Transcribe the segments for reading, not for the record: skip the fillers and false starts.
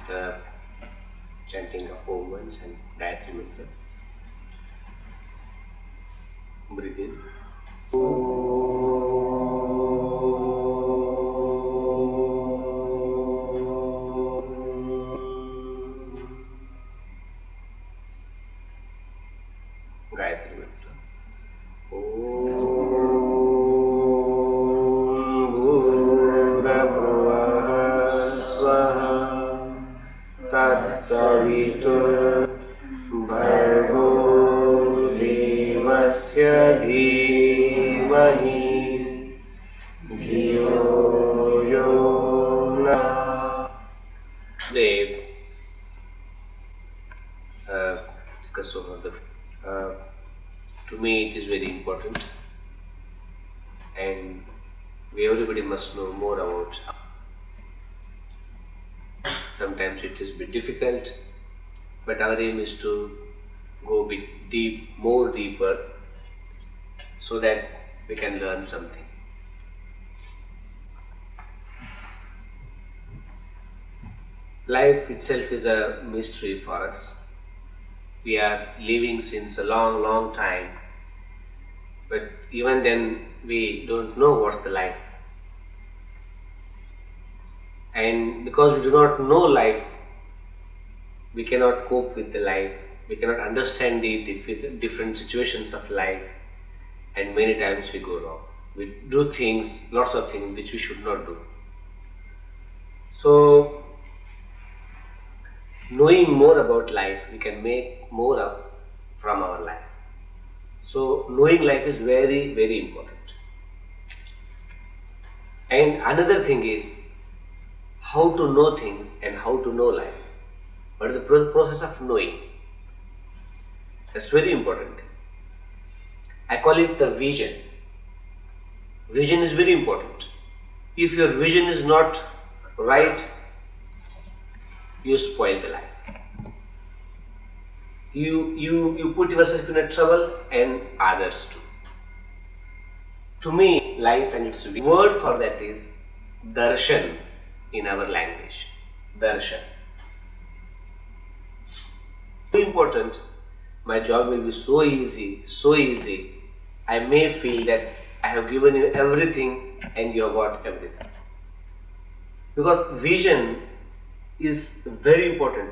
the chanting of Om once and Gayatri Mantra. Breathe in. Gayatri Mantra. Savitur Bhargo Devasya Dhimahi Dhiyo Yo Na. Today, discuss over the. To me, it is very important, and everybody must know more about. Sometimes it is a bit difficult, but our aim is to go a bit more deeper, so that we can learn something. Life itself is a mystery for us. We are living since a long, long time, but even then we don't know what's the life. And because we do not know life, we cannot cope with the life, we cannot understand the different situations of life, and many times we go wrong. We do things, lots of things which we should not do. So, knowing more about life, we can make more up from our life. So, knowing life is very, very important. And another thing is, how to know things and how to know life. What is the process of knowing? That's very important. I call it the vision. Vision is very important. If your vision is not right, you spoil the life. You put yourself in a trouble and others too. To me, life and its word for that is darshan. In our language, darshan. So important, my job will be so easy, I may feel that I have given you everything and you have got everything. Because vision is very important.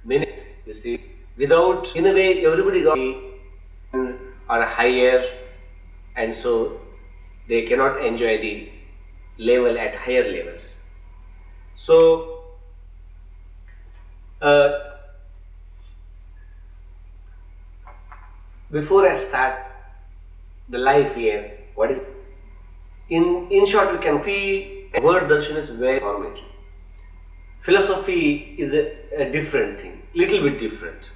Many, you see, without, in a way, everybody got are higher, and so they cannot enjoy the level at higher levels. So, before I start the life here, what is in short, we can see word darshan is very formative. Philosophy is a different thing, little bit different.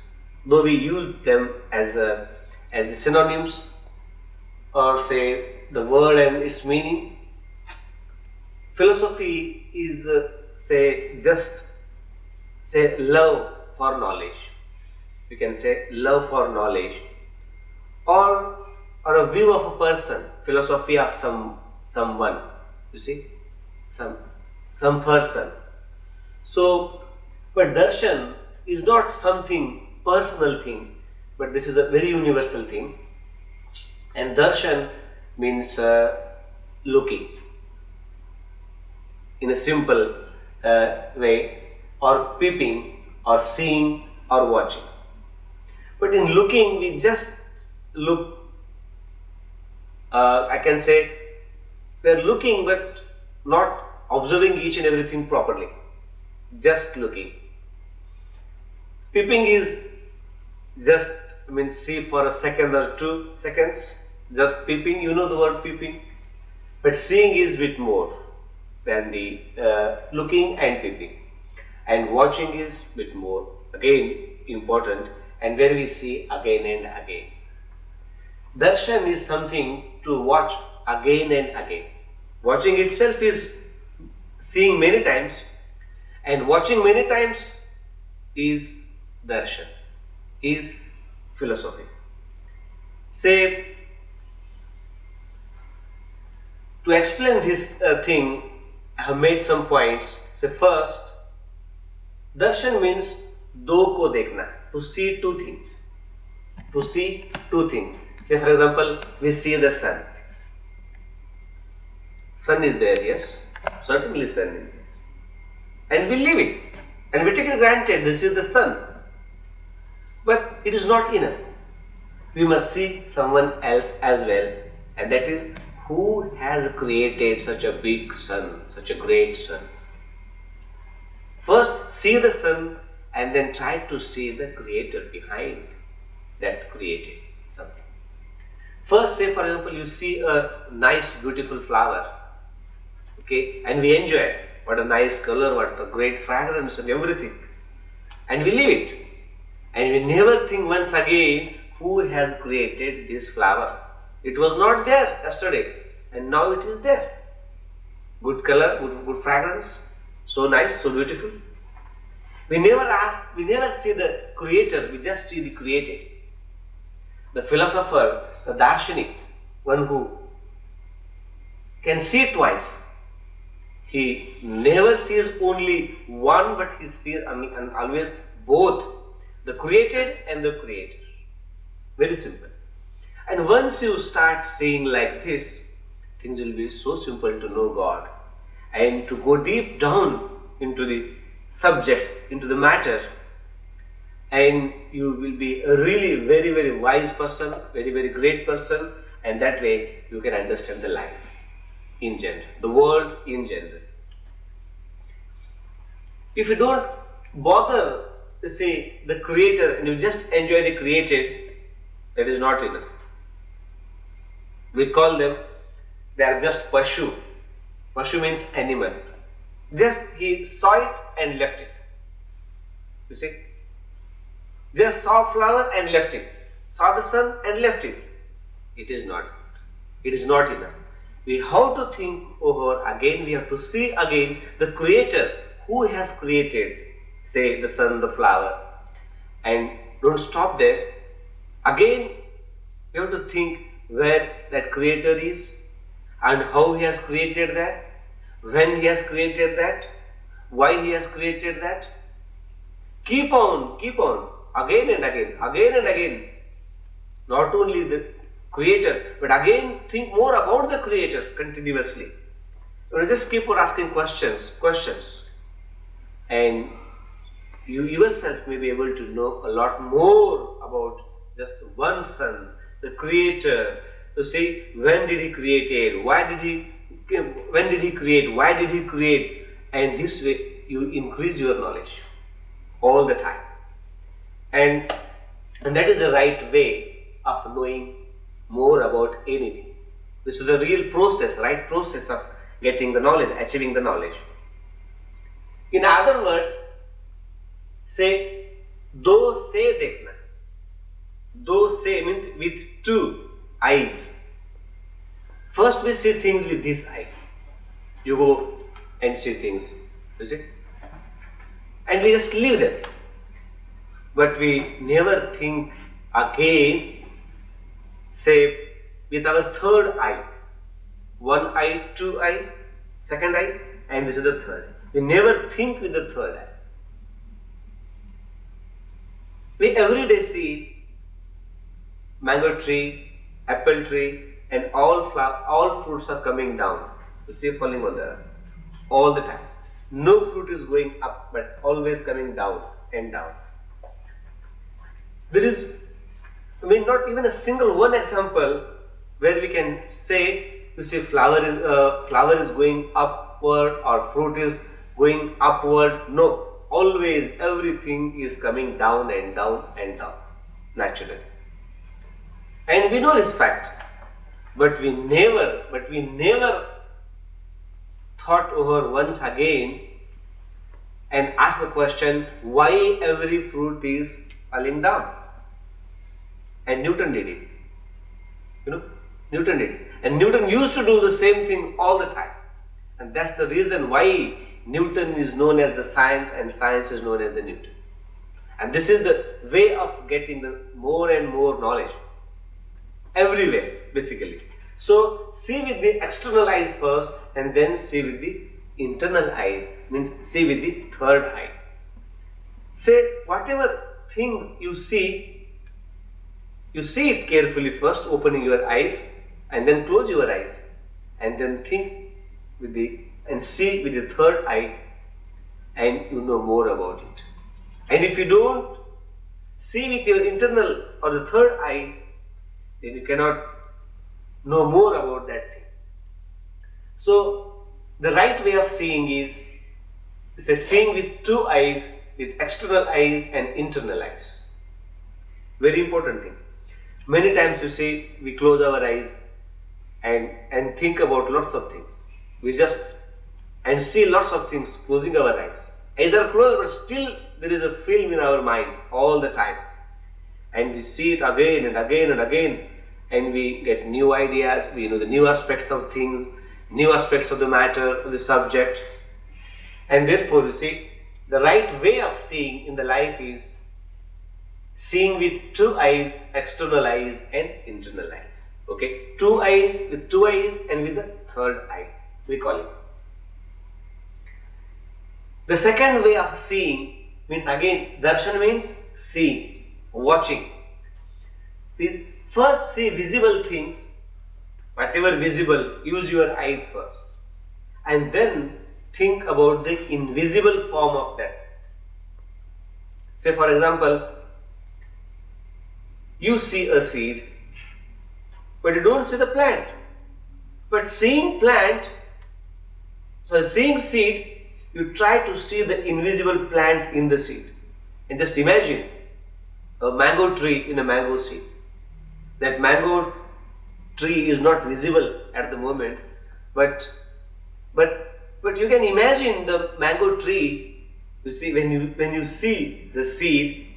Though we use them as the synonyms, or say the word and its meaning, philosophy is just love for knowledge. You can say love for knowledge, or a view of a person, philosophy of someone. You see, some person. So, but darshan is not something personal thing, but this is a very universal thing. And darshan means looking in a simple way, or peeping, or seeing, or watching. But in looking, we just look. I can say we are looking, but not observing each and everything properly. Just looking. Peeping is just means see for a second or 2 seconds. Just peeping. You know the word peeping. But seeing is bit more than the looking and peeping, and watching is bit more, again important, and where we see again and again. Darshan is something to watch again and again. Watching itself is seeing many times, and watching many times is darshan, is philosophy. Say, to explain this thing, I have made some points. So first, Darshan means do ko dekhna, to see two things. To see two things. Say for example, we see the sun. Sun is there, yes, certainly sun is there. And we leave it. And we take it granted, this is the sun. But it is not enough. We must see someone else as well. And that is who has created such a big sun, such a great sun. First, see the sun and then try to see the creator behind that created something. First, say for example, you see a nice, beautiful flower, okay, and we enjoy it. What a nice color, what a great fragrance and everything. And we leave it. And we never think once again who has created this flower. It was not there yesterday and now it is there. Good color, good fragrance, so nice, so beautiful. We never ask, we never see the creator, we just see the created. The philosopher, the darshanik, one who can see twice. He never sees only one, but he sees and always both, the created and the creator. Very simple. And once you start seeing like this, things will be so simple to know God and to go deep down into the subjects, into the matter, and you will be a really very, very wise person, very, very great person, and that way you can understand the life in general, the world in general. If you don't bother to say the creator and you just enjoy the created, that is not enough. We call them, they are just pashu. Pashu means animal. Just he saw it and left it. You see? Just saw flower and left it. Saw the sun and left it. It is not. It is not enough. We have to think over again, we have to see again the creator who has created, say the sun, the flower, and don't stop there. Again, we have to think where that creator is and how he has created that, when he has created that, why he has created that. Keep on, again and again. Not only the creator, but again think more about the creator continuously. You just keep on asking questions. And you yourself may be able to know a lot more about just one sun, the creator, to say when did he create it, when did he create, why did he create, and this way you increase your knowledge all the time. And that is the right way of knowing more about anything. This is the real process, right process of getting the knowledge, achieving the knowledge. In other words, say, do se dekhna. Do se means with two eyes. First we see things with this eye. You go and see things, you see? And we just leave them. But we never think again, say, with our third eye. One eye, two eye, second eye, and this is the third. We never think with the third eye. We every day see mango tree, apple tree, and all fruits are coming down. You see falling on the earth all the time. No fruit is going up, but always coming down and down. There is, not even a single one example where we can say, you see, flower is going upward or fruit is going upward. No, always everything is coming down and down and down, naturally. And we know this fact, but we never thought over once again and asked the question, why every fruit is falling down? And Newton did it. Newton did it. And Newton used to do the same thing all the time. And that's the reason why Newton is known as the science and science is known as the Newton. And this is the way of getting the more and more knowledge. Everywhere, basically. So, see with the external eyes first and then see with the internal eyes, means see with the third eye. Say, whatever thing you see it carefully first, opening your eyes, and then close your eyes, and then think and see with the third eye, and you know more about it. And if you don't see with your internal or the third eye, then you cannot know more about that thing. So the right way of seeing is seeing with two eyes, with external eyes and internal eyes. Very important thing. Many times you see, we close our eyes and think about lots of things. We just and see lots of things closing our eyes. Eyes are closed, but still there is a film in our mind all the time. And we see it again and again and again, and we get new ideas, we know the new aspects of things, new aspects of the matter, of the subject. And therefore, you see, the right way of seeing in the life is seeing with two eyes, external eyes and internal eyes. Okay? Two eyes, with two eyes and with the third eye, we call it. The second way of seeing means, again, darshan means seeing, watching. Please first see visible things, whatever visible, use your eyes first. And then think about the invisible form of that. Say, for example, you see a seed, but you don't see the plant. But seeing seed, you try to see the invisible plant in the seed. And just imagine a mango tree in a mango seed. That mango tree is not visible at the moment, but you can imagine the mango tree. You see, when you see the seed,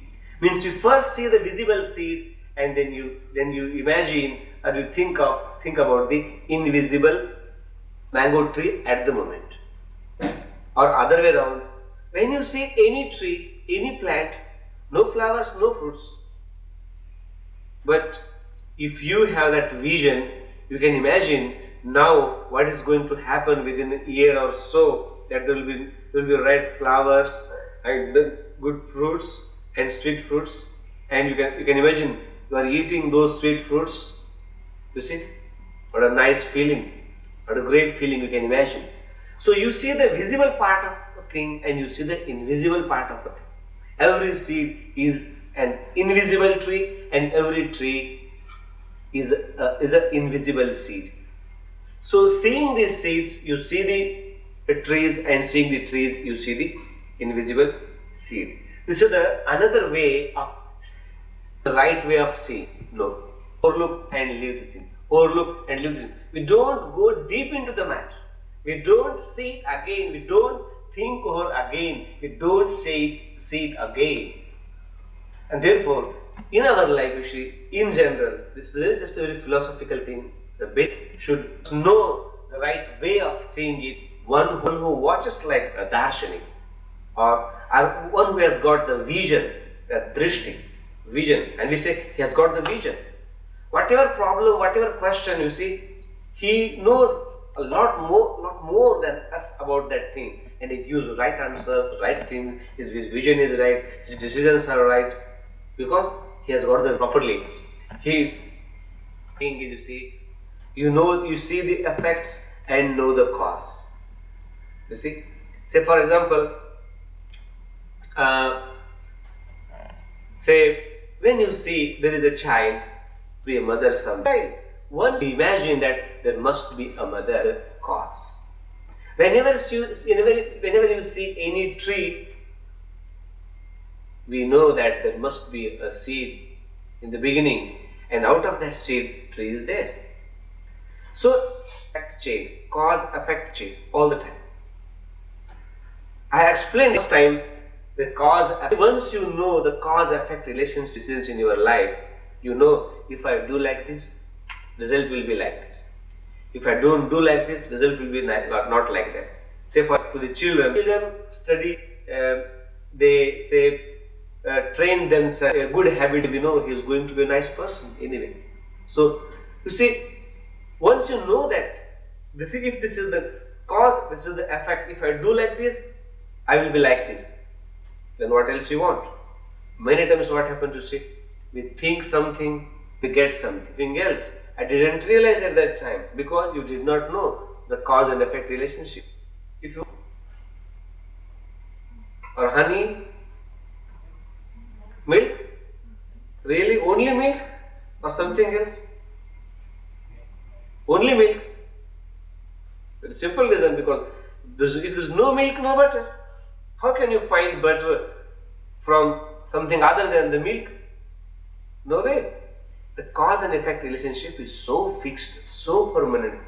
means you first see the visible seed, and then you imagine or you think about the invisible mango tree at the moment. Or other way around, when you see any tree, any plant, no flowers, no fruits, but if you have that vision, you can imagine now what is going to happen within a year or so, that there will be red flowers and the good fruits and sweet fruits, and you can imagine you are eating those sweet fruits. You see, what a nice feeling, what a great feeling you can imagine. So you see the visible part of the thing and you see the invisible part of the thing. Every seed is an invisible tree, and every tree is an invisible seed. So seeing these seeds, you see the trees, and seeing the trees, you see the invisible seed. This is another way of the right way of seeing. No, overlook and leave the thing. Overlook and leave the thing. We don't go deep into the matter. We don't see it again. We don't think over again. We don't see it again. And therefore, in our life, you see, in general, this is just a very philosophical thing. The basic should know the right way of seeing it. One who watches like a darshanik, or one who has got the vision, the drishti, vision, and we say he has got the vision. Whatever problem, whatever question, you see, he knows a lot more than us about that thing, and he gives the right answers, the right thing. His vision is right, his decisions are right, because he has got them properly. You see, you see the effects and know the cause. You see, say for example, say when you see there is a child, be a mother, some child. Once you imagine that there must be a mother cause. Whenever you see any tree, we know that there must be a seed in the beginning, and out of that seed, tree is there. So, effect chain, cause-effect chain, all the time. I explained this time the cause. Once you know the cause-effect relationships in your life, you know, if I do like this, result will be like this. If I don't do like this, result will be not like that. Say for to the children study, they say train them a good habit. We know he is going to be a nice person anyway. So you see, once you know that if this is the cause, this is the effect. If I do like this, I will be like this. then what else you want? Many times what happens to see? We think something, we get something else. I didn't realize at that time because you did not know the cause and effect relationship. If you or honey, milk, really only milk or something else? Only milk. It's simple reason because if there is no milk, no butter. How can you find butter from something other than the milk? No way. The cause and effect relationship is so fixed, so permanent.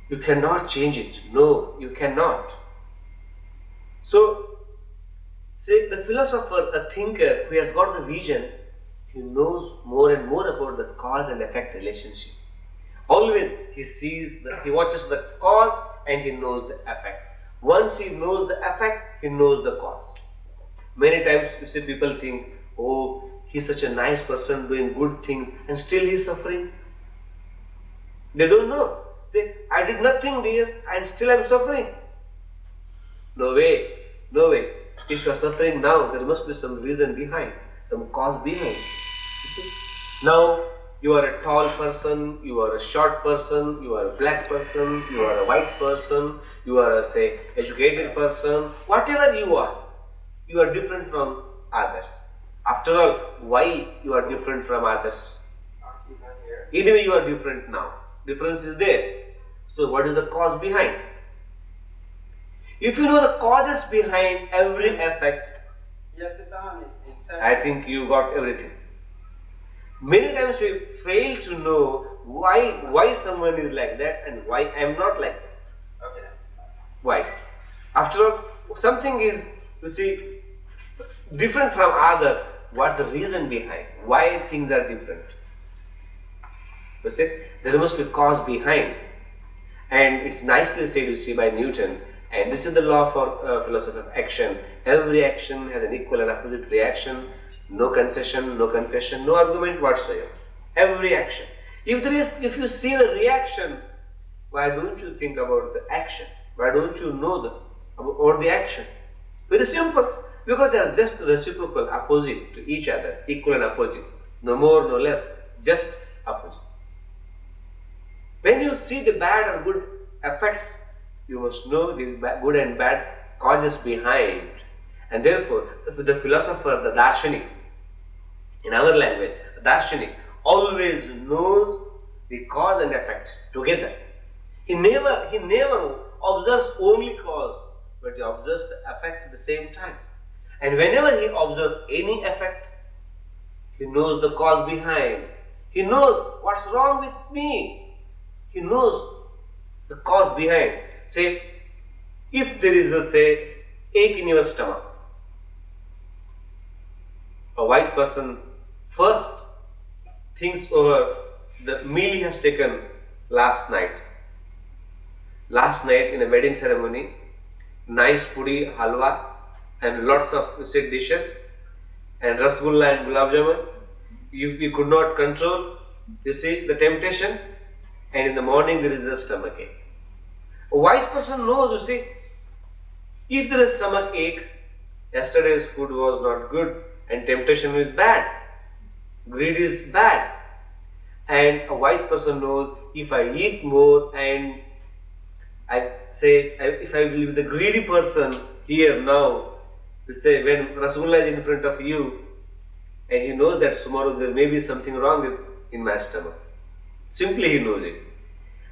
You cannot change it. No, you cannot. So, say the philosopher, a thinker who has got the vision, he knows more and more about the cause and effect relationship. Always he watches the cause and he knows the effect. Once he knows the effect, he knows the cause. Many times you see people think, oh, he's such a nice person doing good things and still he's suffering. They don't know. I did nothing dear and still I'm suffering. No way, no way. If you are suffering now, there must be some reason behind, some cause behind. You see? Now you are a tall person, you are a short person, you are a black person, you are a white person, you are a, say, educated person, whatever you are different from others. After all, why you are different from others? Anyway, you are different now. Difference is there. So what is the cause behind? If you know the causes behind every effect, I think you got everything. Many times we fail to know why someone is like that and why I am not like that. Okay. Why? After all, something is, you see, different from other. What's the reason behind? Why things are different? You see, there must be cause behind. And it's nicely said, you see, by Newton. And this is the law for philosophy of action. Every action has an equal and opposite reaction. No concession, no confession, no argument whatsoever. Every action. If you see the reaction, why don't you think about the action? Why don't you know about the action? Very simple. Because they are just reciprocal, opposite to each other, equal and opposite. No more, no less, just opposite. When you see the bad or good effects, you must know the good and bad causes behind. And therefore, the philosopher, the darshanik, in our language, the darshanik always knows the cause and effect together. He never observes only cause, but he observes the effect at the same time. And whenever he observes any effect, he knows the cause behind. He knows what's wrong with me. He knows the cause behind. Say, if there is a, say, ache in your stomach, a white person first thinks over the meal he has taken last night. Last night in a wedding ceremony, nice puri, halwa, and lots of dishes, and rasgulla and gulab jamun. You could not control, you see, the temptation, and in the morning there is a stomach ache. A wise person knows, you see, if there is stomach ache, yesterday's food was not good, and temptation is bad, greed is bad, and a wise person knows, if I eat more and if I will be the greedy person here now, say when rasgulla is in front of you, and he knows that tomorrow there may be something wrong in my stomach. Simply he knows it.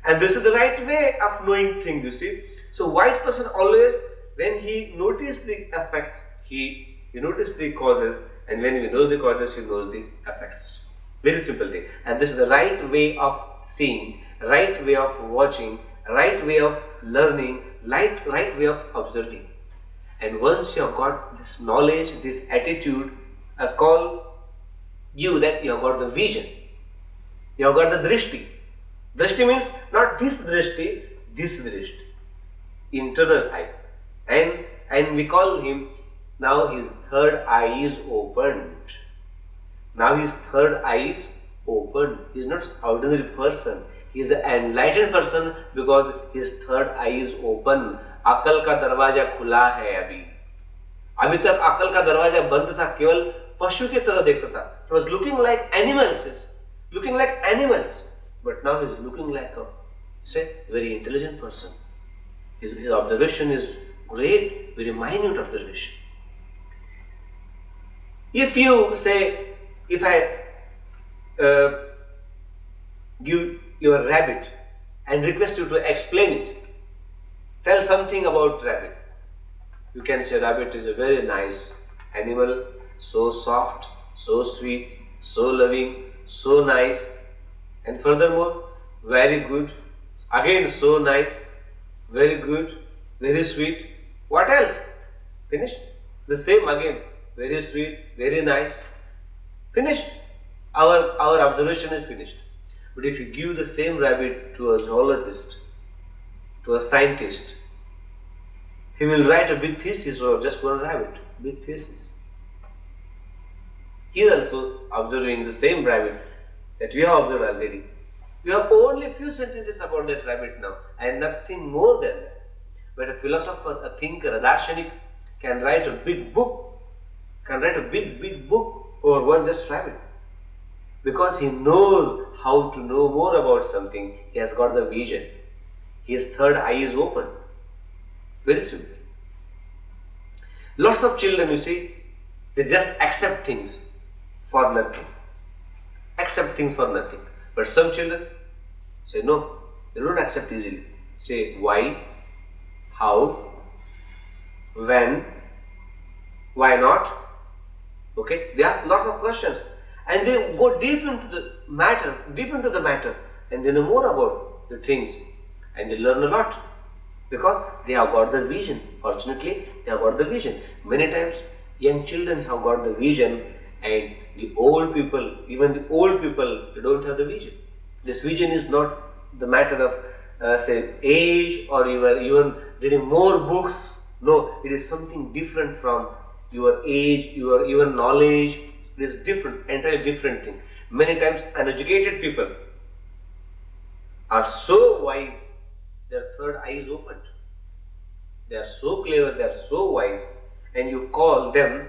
And this is the right way of knowing things, you see. So wise person always, when he notices the effects, he notices the causes, and when he knows the causes, he knows the effects. Very simple thing. And this is the right way of seeing, right way of watching, right way of learning, right way of observing. And once you have got this knowledge, this attitude, I call you that you have got the vision. You have got the drishti. Drishti means not this drishti, this drishti. Internal eye. And we call him, now his third eye is opened. Now his third eye is opened. He is not an ordinary person. He is an enlightened person because his third eye is open. Akal ka darwaja khula hai abhi. अभी तक अकल का दरवाजा बंद था, केवल पशु की तरह देखता था. He was looking like animals, but now he is looking like a, say, very intelligent person. His observation is great, very minute observation. If you say, if I give you a rabbit and request you to explain it, tell something about rabbit. You can say rabbit is a very nice animal, so soft, so sweet, so loving, so nice, and furthermore, very good. Again, so nice, very good, very sweet. What else? Finished? The same again, very sweet, very nice. Finished. Our observation is finished. But if you give the same rabbit to a zoologist, to a scientist, he will write a big thesis or just one rabbit, big thesis. He is also observing the same rabbit that we have observed already. We have only a few sentences about that rabbit now and nothing more than that. But a philosopher, a thinker, a darshanik can write a big book, big book over one just rabbit. Because he knows how to know more about something, he has got the vision. His third eye is open. Very simple. Lots of children, you see, they just accept things for nothing. Accept things for nothing. But some children say no, they don't accept easily. Say why, how, when, why not. Okay, they ask lots of questions and they go deep into the matter, and they know more about the things and they learn a lot because they have got the vision. Fortunately, they have got the vision. Many times, young children have got the vision and the old people, even the old people, they don't have the vision. This vision is not the matter of say age or you are even reading more books. No, it is something different from your age, your knowledge. It is different, entirely different thing. Many times uneducated people are so wise, their third eye is opened. They are so clever, they are so wise, and you call them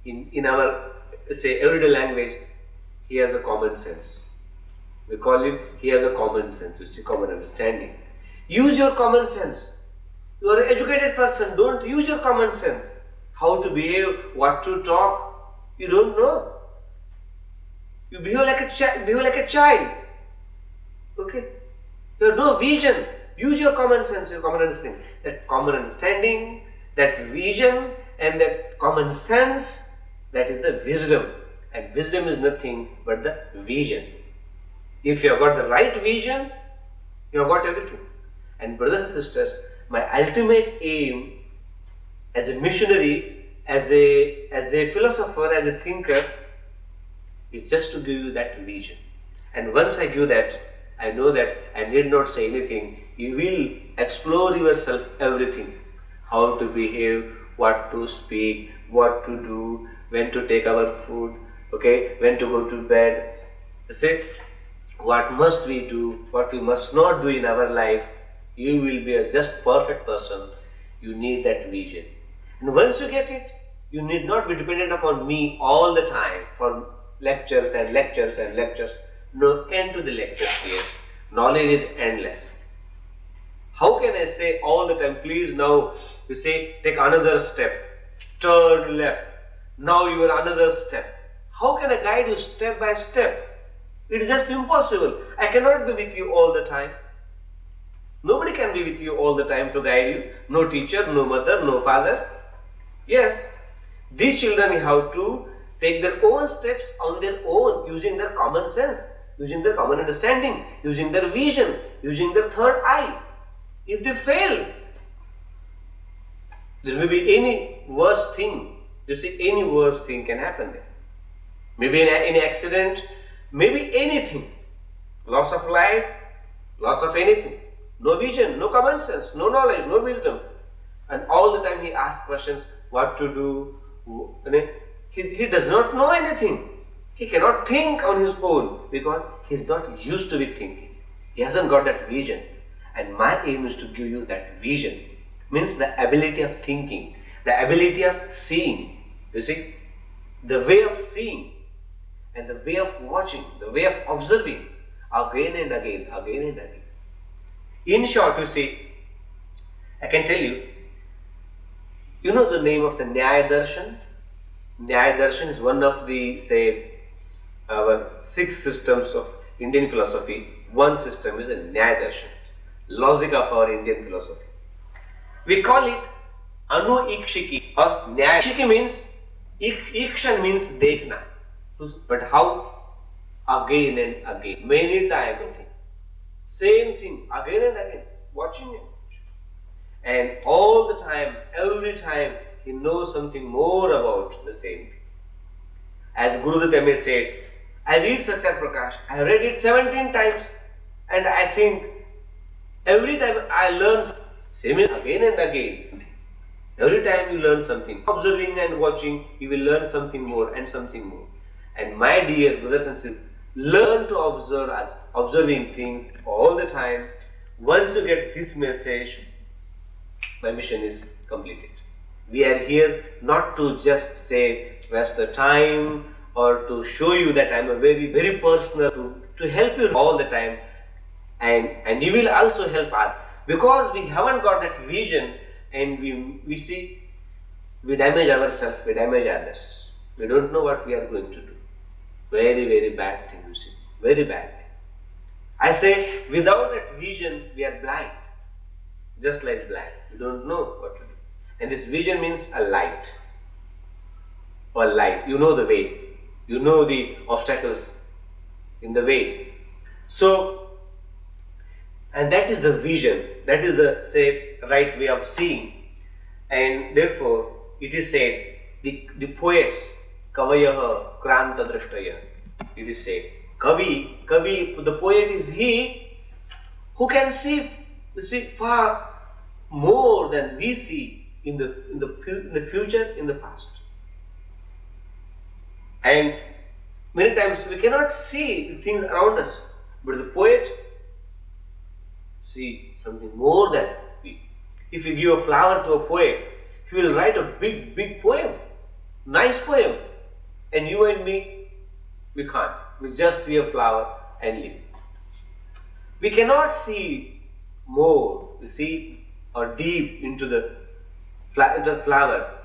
in our say everyday language, he has a common sense. We call him, he has a common sense, you see, common understanding. Use your common sense. You are an educated person, don't use your common sense. How to behave, what to talk, you don't know. You behave like a child. Okay? You have no vision. Use your common sense, your common understanding. That common understanding, that vision, and that common sense, that is the wisdom. And wisdom is nothing but the vision. If you have got the right vision, you have got everything. And brothers and sisters, my ultimate aim as a missionary, as a philosopher, as a thinker, is just to give you that vision. And once I give that, I know that I need not say anything. You will explore yourself everything. How to behave, what to speak, what to do, when to take our food, okay, when to go to bed. Say, what must we do, what we must not do in our life. You will be a just perfect person. You need that vision. And once you get it, you need not be dependent upon me all the time for lectures and lectures and lectures. No end to the lectures here. Knowledge is endless. How can I say all the time, please now, you say, take another step, turn left, now you are another step. How can I guide you step by step? It is just impossible. I cannot be with you all the time. Nobody can be with you all the time to guide you. No teacher, no mother, no father. Yes, these children have to take their own steps on their own, using their common sense, using their common understanding, using their vision, using their third eye. If they fail, there may be any worse thing. You see, any worse thing can happen there. Maybe any accident, maybe anything. Loss of life, loss of anything. No vision, no common sense, no knowledge, no wisdom. And all the time he asks questions, what to do. He does not know anything. He cannot think on his own because he is not used to be thinking. He hasn't got that vision. And my aim is to give you that vision. Means the ability of thinking. the ability of seeing. You see, the way of seeing and the way of watching, the way of observing again and again, again and again. In short, you see, I can tell you, you know the name of the Nyaya Darshan? Nyaya Darshan is one of the, say, our 6 systems of Indian philosophy. One system is a Nyaya Darshan, logic of our Indian philosophy. We call it Anu-ikshiki or Nyaya. Ikshiki means, ikshan means dekhna. But how? Again and again, many times, same thing, again and again, watching it. And all the time, every time, he knows something more about the same thing. As Gurudev may said, I read Satya Prakash, I read it 17 times, and I think every time I learn same again and again. Every time you learn something, observing and watching, you will learn something more and something more. And my dear brothers and sisters, learn to observe, observing things all the time. Once you get this message, my mission is completed. We are here not to just say waste the time or to show you that I am a very, very personal, to help you all the time, and you will also help us, because we haven't got that vision, and we see, we damage ourselves, we damage others. We don't know what we are going to do. Very, very bad thing, you see. Very bad thing. I say, without that vision, we are blind. Just like blind. We don't know what to do. And this vision means a light. Or light. You know the way. You know the obstacles in the way. So, and that is the vision. That is the, say, right way of seeing. And therefore, it is said, the poets, Kavayaha Kranta Drashtaya, it is said, Kavi, the poet is he who can see far more than we see in the future, in the past. And many times we cannot see the things around us, but the poet see something more than we. If you give a flower to a poet, he will write a big, big poem, nice poem. And you and me, we can't. We just see a flower and leave. We cannot see more, you see, or deep into the flower.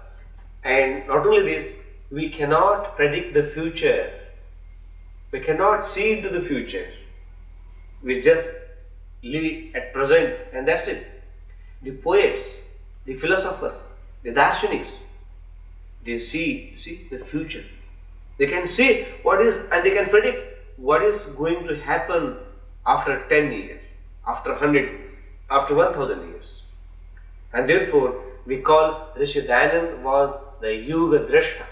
And not only this, we cannot predict the future. We cannot see into the future. We just live at present, and that's it. The poets, the philosophers, the darshaniks, they see the future. They can see what is, and they can predict what is going to happen after 10 years, after 100, after 1000 years. And therefore, we call Rishi Dayanand was the Yuga Drashta,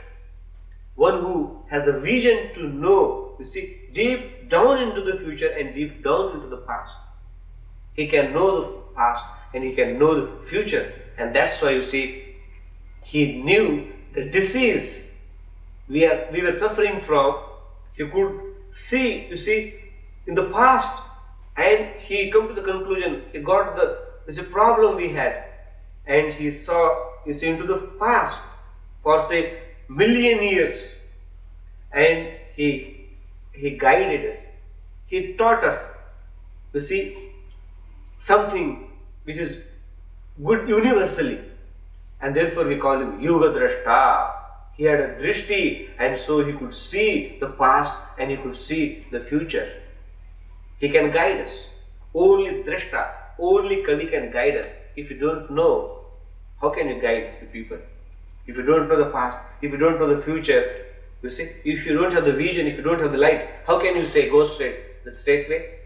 one who has the vision to know, you see, deep down into the future and deep down into the past. He can know the past and he can know the future, and that's why you see, he knew the disease we were suffering from. He could see, you see, in the past, and he come to the conclusion, he got there's a problem we had, and he saw, you see, into the past for, say, million years, and he guided us, he taught us, you see, something which is good universally, and therefore we call him Yuga Drashta. He had a drishti, and so he could see the past and he could see the future. He can guide us. Only Drashta, only Kavi can guide us. If you don't know, how can you guide the people? If you don't know the past, if you don't know the future, you see, if you don't have the vision, if you don't have the light, how can you say go straight, the straight way?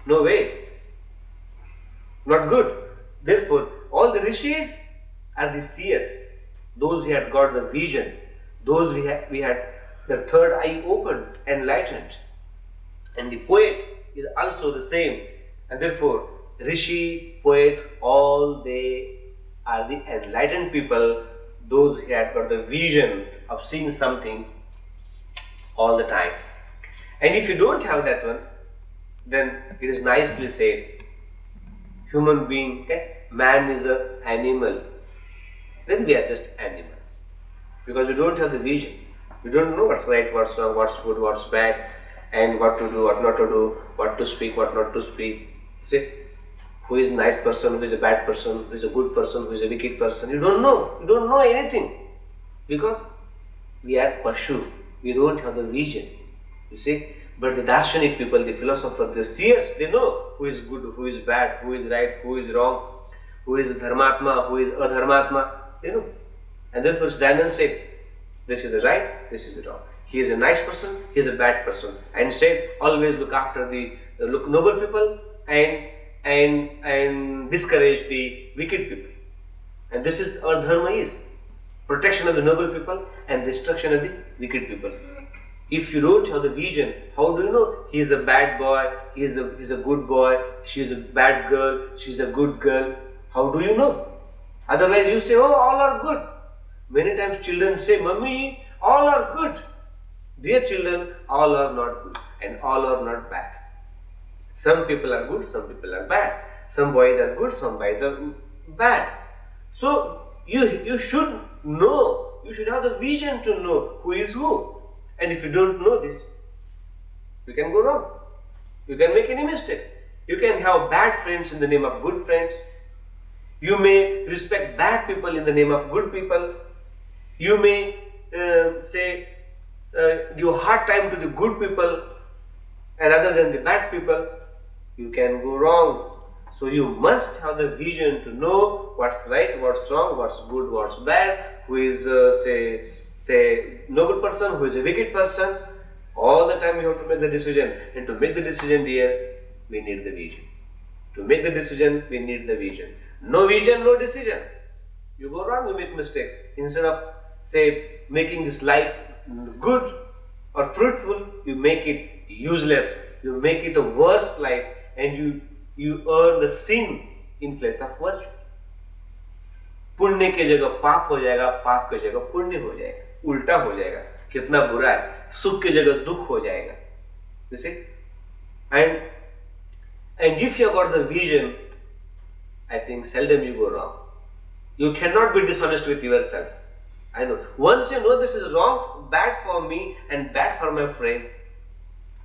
No way. Not good. Therefore, all the rishis are the seers. Those who had got the vision, those we had the third eye opened, enlightened. And the poet is also the same. And therefore, rishi, poet, all they are the enlightened people, those who had got the vision of seeing something all the time. And if you don't have that one, then it is nicely said, human being, okay? Man is an animal. then we are just animals. Because we don't have the vision. We don't know what's right, what's wrong, what's good, what's bad, and what to do, what not to do, what to speak, what not to speak. See, who is a nice person, who is a bad person, who is a good person, who is a wicked person. You don't know. You don't know anything. Because we are Pashu. We don't have the vision. You see? But the Darshanic people, the philosophers, the seers, they know who is good, who is bad, who is right, who is wrong, who is Dharmatma, who is Adharmatma. They know. And therefore Dhananand said, this is the right, this is the wrong. He is a nice person, he is a bad person. And said, always look after the noble people and discourage the wicked people. And this is our dharma is. Protection of the noble people and destruction of the wicked people. If you don't have the vision, how do you know he is a bad boy, he is a good boy, she is a bad girl, she is a good girl? How do you know? Otherwise you say, oh, all are good. Many times children say, Mummy, all are good. Dear children, all are not good and all are not bad. Some people are good, some people are bad. Some boys are good, some boys are bad. So you should know, you should have the vision to know who is who. And if you don't know this, you can go wrong. You can make any mistakes. You can have bad friends in the name of good friends. You may respect bad people in the name of good people. You may give a hard time to the good people and rather than the bad people. You can go wrong. So you must have the vision to know what's right, what's wrong, what's good, what's bad, who is say noble person, who is a wicked person. All the time you have to make the decision. And to make the decision, dear, we need the vision. To make the decision, we need the vision. No vision, no decision. You go wrong, you make mistakes. Instead of say making this life good or fruitful, you make it useless. You make it a worse life and you earn the sin in place of virtue. पुण्य की जगह पाप हो जाएगा, पाप की जगह पुण्य हो जाएगा, उल्टा हो जाएगा. कितना बुरा है. सुख की जगह दुख हो जाएगा. You see? And if you have got the vision, I think seldom you go wrong. You cannot be dishonest with yourself. I know. Once you know this is wrong, bad for me and bad for my friend,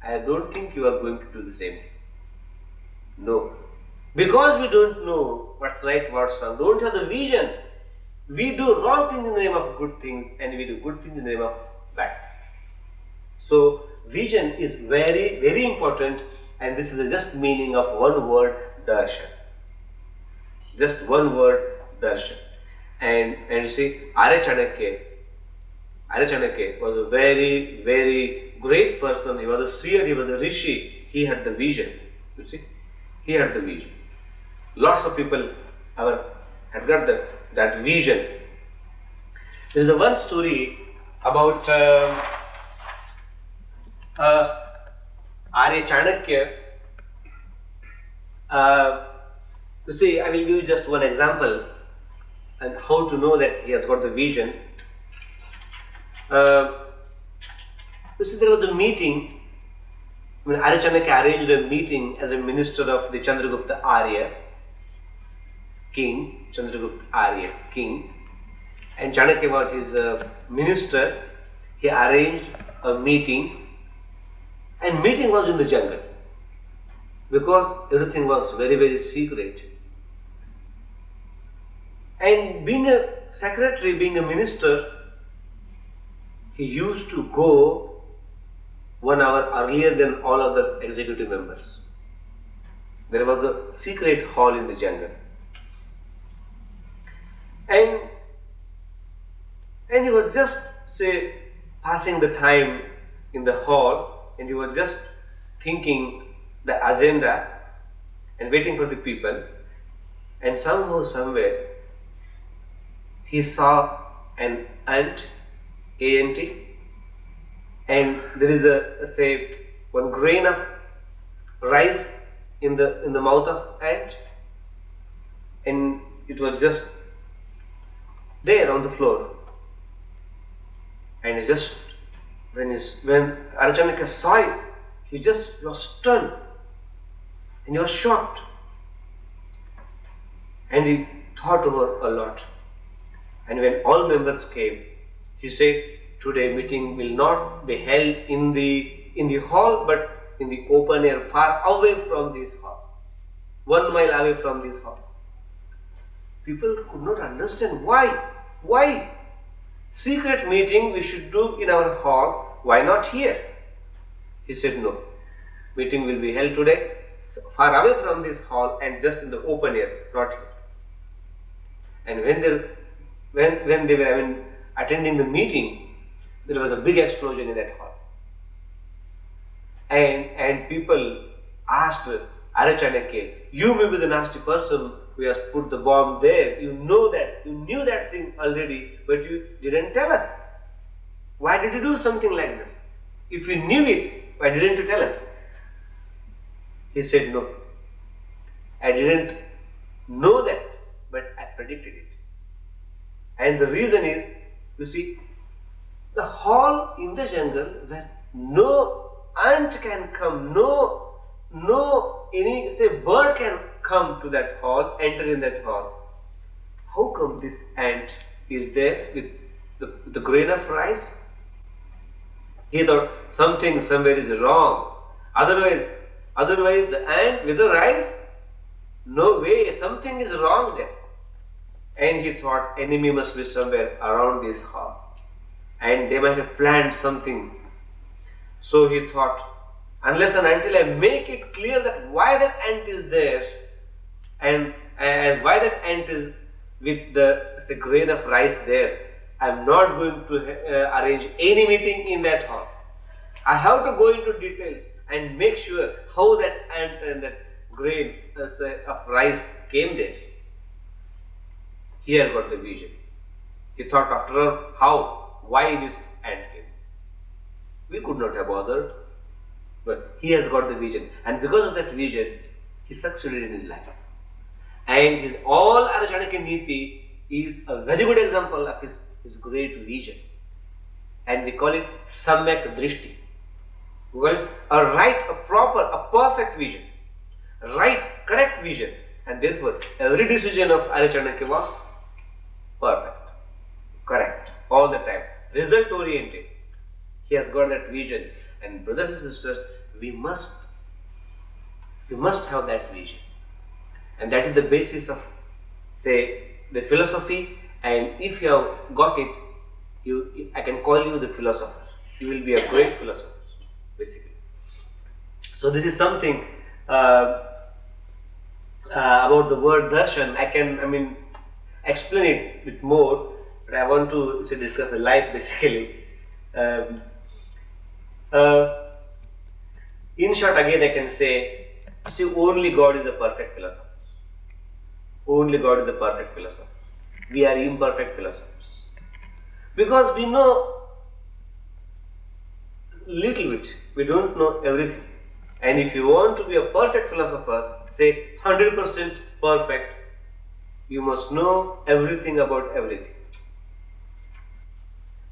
I don't think you are going to do the same thing. No. Because we don't know what's right, what's wrong, don't have the vision. We do wrong things in the name of good things and we do good things in the name of bad. So, vision is very, very important, and this is the just meaning of one word, darshan. Just one word, darshan. And you see, Arya Chanakya was a very, very great person. He was a seer, he was a rishi. He had the vision. You see, he had the vision. Lots of people have got that vision. There is the one story about Arya Chanakya. You see, I will give you just one example and how to know that he has got the vision. You see, there was a meeting when Arya Chanakya arranged a meeting as a minister of the Chandragupta Arya king, Chandragupta Arya king, and Chanakya was his minister. He arranged a meeting, and meeting was in the jungle because everything was very, very secret. And being a secretary, being a minister, he used to go 1 hour earlier than all other executive members. There was a secret hall in the jungle. And he was just, say, passing the time in the hall, and he was just thinking the agenda and waiting for the people, and somehow, somewhere, he saw an ant, A-N-T, and there is say, one grain of rice in the mouth of ant, and it was just there on the floor. And it's just when Arya Chanakya saw it, he just was stunned and he was shocked, and he thought over a lot. And when all members came, he said, today meeting will not be held in the hall, but in the open air, far away from this hall, 1 mile away from this hall. People could not understand why. Why? Secret meeting we should do in our hall, why not here? He said, no, meeting will be held today far away from this hall and just in the open air, not here. And when they were attending the meeting, there was a big explosion in that hall. And people asked Acharya, you may be the nasty person who has put the bomb there. You knew that thing already, but you didn't tell us. Why did you do something like this? If you knew it, why didn't you tell us? He said, no, I didn't know that, but I predicted it. And the reason is, you see, the hall in the jungle where no ant can come, any bird can come to that hall, enter in that hall. How come this ant is there with the grain of rice? He thought something somewhere is wrong. Otherwise the ant with the rice, no way, something is wrong there. And he thought enemy must be somewhere around this hall. And they might have planned something. So he thought, unless and until I make it clear that why that ant is there and why that ant is with the grain of rice there, I am not going to arrange any meeting in that hall. I have to go into details and make sure how that ant and that grain of rice came there. Here got the vision. He thought after all, why this ant came. We could not have bothered, but he has got the vision, and because of that vision, he succeeded in his life. And his all Acharya Niti is a very good example of his great vision. And we call it Samyak Drishti. We call it a right, a proper, a perfect vision. Right, correct vision. And therefore, every decision of Acharya was perfect, correct, all the time, result oriented. He has got that vision. And brothers and sisters, we must have that vision. And that is the basis of, say, the philosophy. And if you have got it, I can call you the philosopher. You will be a great philosopher, basically. So this is something about the word darshan. I can explain it a bit more, but I want to discuss the life basically. In short, again I can say, see, only God is the perfect philosopher. Only God is the perfect philosopher. We are imperfect philosophers. Because we know little bit, we don't know everything. And if you want to be a perfect philosopher, say 100% perfect, you must know everything about everything.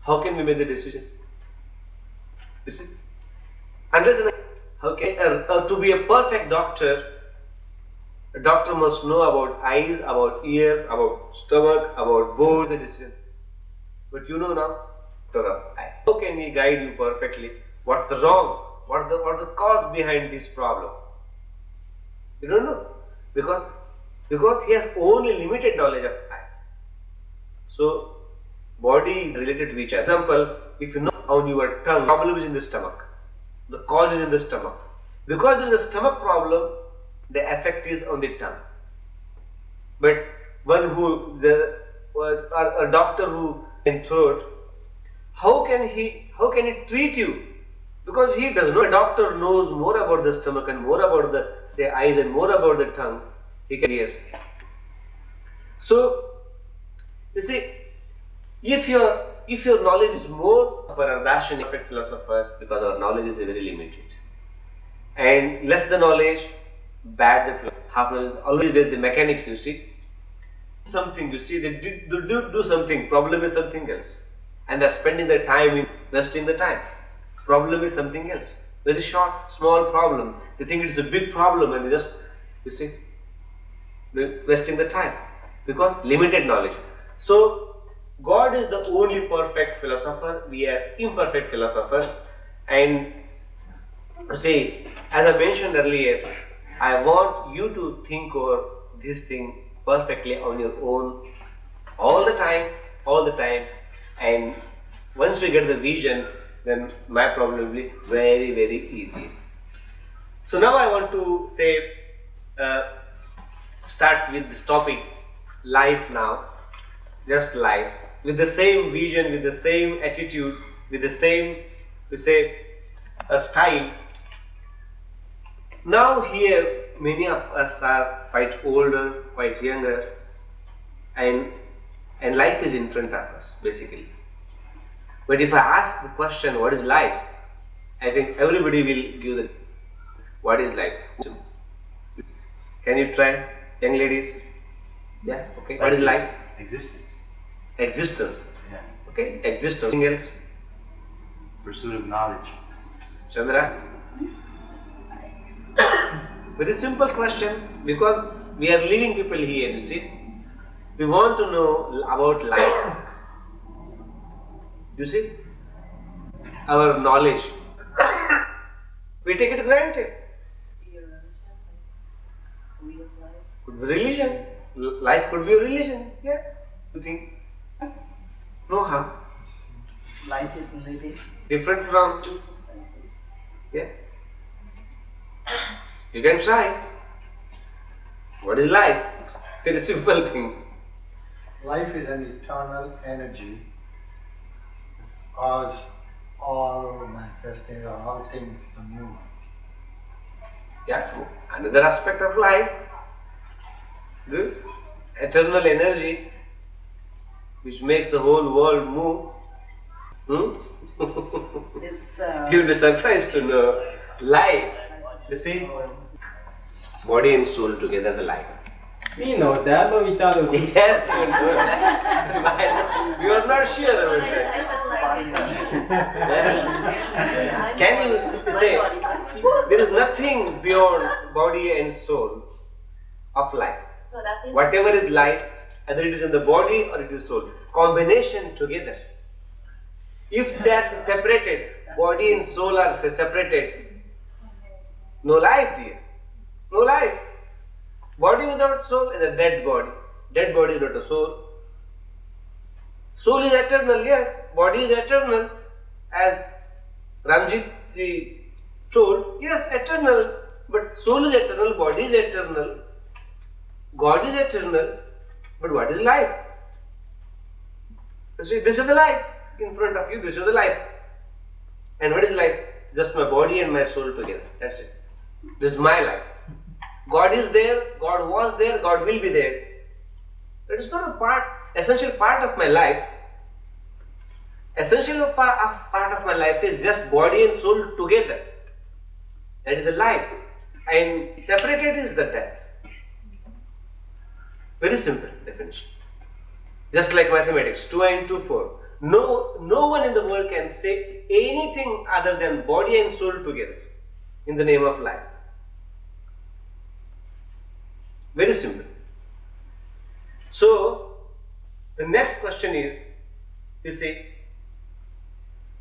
How can we make the decision? You see? Unless how can to be a perfect doctor, a doctor must know about eyes, about ears, about stomach, about both the decision. But you know now, how can he guide you perfectly? What's the wrong? What's the cause behind this problem? You don't know. Because he has only limited knowledge of eye. So, body is related to each other. For example, if you know on your tongue, problem is in the stomach. The cause is in the stomach. Because in the stomach problem, the effect is on the tongue. But one who was a doctor who in throat, how can he treat you? Because he does not. A doctor knows more about the stomach and more about the eyes and more about the tongue. He can hear. So you see, if your knowledge is more for a darshanik perfect philosopher, because our knowledge is very limited, and less the knowledge, bad the philosopher. Half knowledge, always there's the mechanics. You see, something you see they do something. Problem is something else, and they're spending their time in wasting the time. Problem is something else. Very short, small problem. They think it's a big problem, and they just, you see, they're wasting the time because limited knowledge. So God is the only perfect philosopher. We are imperfect philosophers. And see, as I mentioned earlier, I want you to think over this thing perfectly on your own all the time. And once you get the vision, then my problem will be very, very easy. So now I want to say, start with this topic, life now, just life, with the same vision, with the same attitude, with the same, we say, style. Now here, many of us are quite older, quite younger, and life is in front of us, basically. But if I ask the question, what is life? I think everybody will give the, what is life? Can you try, young ladies? Yeah, okay. What is life? Existence. Existence. Yeah. Okay, existence. Anything else? Pursuit of knowledge. Chandra? Very simple question, because we are living people here, you see. We want to know about life. You see? Our knowledge. We take it granted. Could be religion. Life could be a religion. Yeah. You think? No harm. Life is living. Different from. Yeah. You can try. What is life? Very simple thing. Life is an eternal energy, as all manifesting, all things are new. Yeah, true. Another aspect of life, this eternal energy which makes the whole world move. You'll be surprised to know life, you see, body and soul together, the life. We know that, but we thought it was. Yes, you know that. We were not sure about that. Can you say, there is nothing beyond body and soul of life. Whatever is life, either it is in the body or it is soul. Combination together. If they are separated, body and soul are separated, no life, dear. No life. Body without soul is a dead body. Dead body is not a soul. Soul is eternal, yes. Body is eternal. As Ramjit ji told, yes, eternal. But soul is eternal, body is eternal. God is eternal. But what is life? You see, this is the life. In front of you, this is the life. And what is life? Just my body and my soul together. That's it. This is my life. God is there, God was there, God will be there. It is not a essential part of my life. Essential part of my life is just body and soul together. That is the life. And separated is the death. Very simple definition. Just like mathematics, 2 and 2, 4. No one in the world can say anything other than body and soul together in the name of life. Very simple. So, the next question is, you see,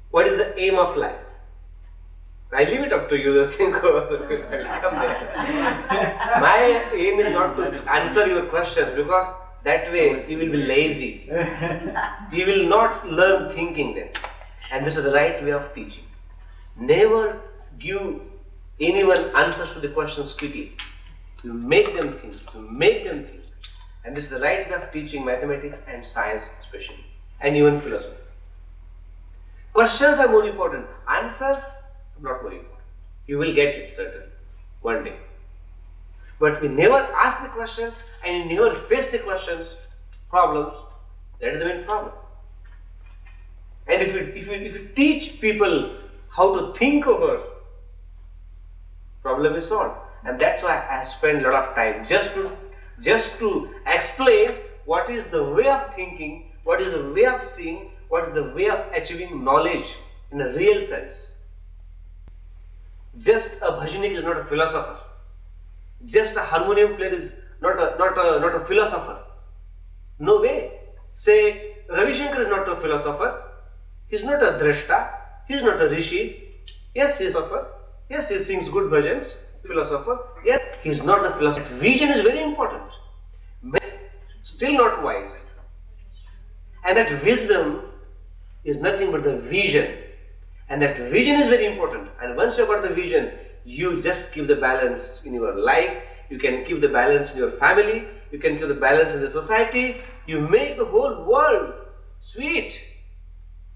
what is the aim of life? I leave it up to you to think over come there. My aim is not to answer your questions, because that way you will be lazy. You will not learn thinking then. And this is the right way of teaching. Never give anyone answers to the questions quickly. You make them think, And this is the right way of teaching mathematics and science especially, and even philosophy. Questions are more important. Answers are not more important. You will get it certainly, one day. But we never ask the questions and you never face the questions, problems. That is the main problem. And if you teach people how to think over, problem is solved. And that's why I spend a lot of time just to explain what is the way of thinking, what is the way of seeing, what is the way of achieving knowledge in a real sense. Just a bhajanik is not a philosopher. Just a harmonium player is not a philosopher. No way. Say Ravi Shankar is not a philosopher, he is not a drashta, he is not a rishi. Yes, he is a philosopher. Yes, he sings good bhajans, philosopher. Yes, he is not the philosopher. Vision is very important. Still not wise. And that wisdom is nothing but the vision. And that vision is very important. And once you have got the vision, you just keep the balance in your life. You can keep the balance in your family. You can keep the balance in the society. You make the whole world sweet.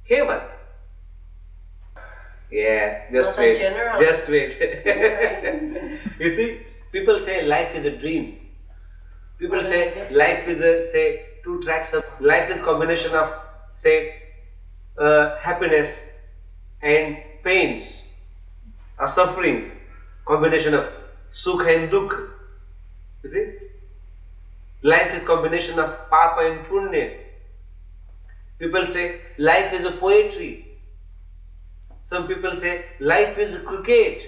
Heaven. Yeah, just What a wait. general. Just wait. You see, people say life is a dream. People say life is a, say, two tracks of life is combination of, say, happiness and pains or suffering, combination of sukha and dukha. You see, life is combination of papa and punya. People say life is a poetry. Some people say life is cricket.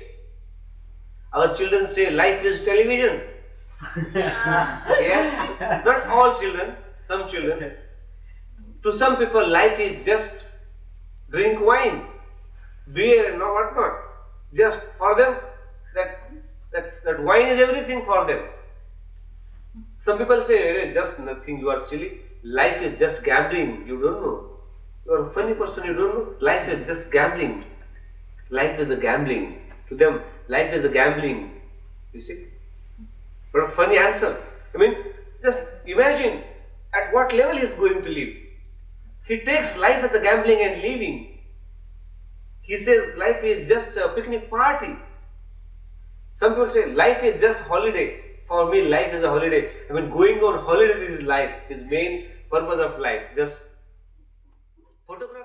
Our children say life is television. Yeah, not all children, some children. To some people, life is just drink wine, beer, and what not. Just for them, that wine is everything for them. Some people say it is just nothing. You are silly. Life is just gambling. You don't know. You are a funny person. You don't know. Life is just gambling. Life is a gambling. To them, life is a gambling. You see. But a funny answer. I mean, just imagine at what level he is going to live. He takes life as a gambling and living. He says life is just a picnic party. Some people say life is just holiday. For me, life is a holiday. I mean, going on holiday is life. His main purpose of life. Just photograph.